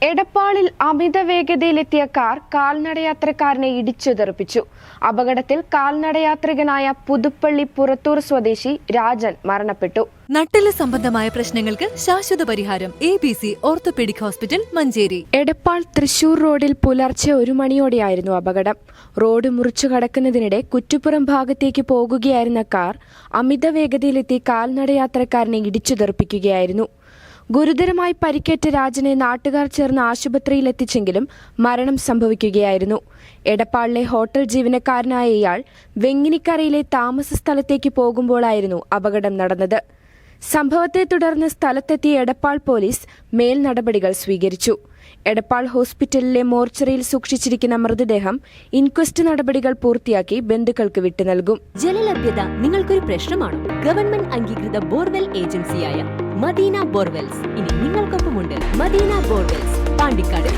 എടപ്പാളിൽ അമിത വേഗതയിലെത്തിയ car കാൽനടയാത്രക്കാരനെ ഇടിച്ചു തെറിപ്പിച്ചു. അപകടത്തിൽ കാൽനടയാത്രികനായ പുതുപ്പള്ളി പുറത്തൂർ സ്വദേശി രാജൻ മരണപ്പെട്ടു. നട്ടെല്ല് സംബന്ധമായ പ്രശ്നങ്ങൾക്ക് ശാശ്വത പരിഹാരം ABC orthopaedic hospital Manjeri. Edappal Thrissur റോഡിൽ പുലർച്ചെ 1 മണിയോടെയായിരുന്നു അപകടം. റോഡ് മുറിച്ചു കടക്കുന്നതിനിടെ കുറ്റുപുറം ഭാഗത്തേക്ക് പോകുകയായിരുന്ന കാർ അമിത വേഗതയിലെത്തി കാൽനടയാത്രക്കാരനെ ഇടിച്ചു തെറിപ്പിക്കുകയായിരുന്നു. ഗുരുതരമായി പരിക്കേറ്റ രാജനെ നാട്ടുകാർ ചേർന്ന് ആശുപത്രിയിലെത്തിച്ചെങ്കിലും മരണം സംഭവിക്കുകയായിരുന്നു. എടപ്പാളിലെ ഹോട്ടൽ ജീവനക്കാരനായ ഇയാൾ വെങ്ങിനിക്കരയിലെ താമസ സ്ഥലത്തേക്ക് പോകുമ്പോഴായിരുന്നു അപകടം നടന്നത്. സംഭവത്തെ തുടർന്ന് സ്ഥലത്തെത്തിയ എടപ്പാൾ പോലീസ് മേൽ നടപടികൾ സ്വീകരിച്ചു. എടപ്പാൾ ഹോസ്പിറ്റലിലെ മോർച്ചറിയിൽ സൂക്ഷിച്ചിരിക്കുന്ന മൃതദേഹം ഇൻക്വസ്റ്റ് നടപടികൾ പൂർത്തിയാക്കി ബന്ധുക്കൾക്ക് വിട്ടു നൽകും. ജലലഭ്യത നിങ്ങൾക്കൊരു പ്രശ്നമാണോ? ഗവൺമെന്റ് അംഗീകൃത ബോർവെൽ ഏജൻസിയായ മദീന ബോർവെൽസ് ഇനി നിങ്ങൾക്കൊപ്പമുണ്ട്. Medina borewells, Pandikkad,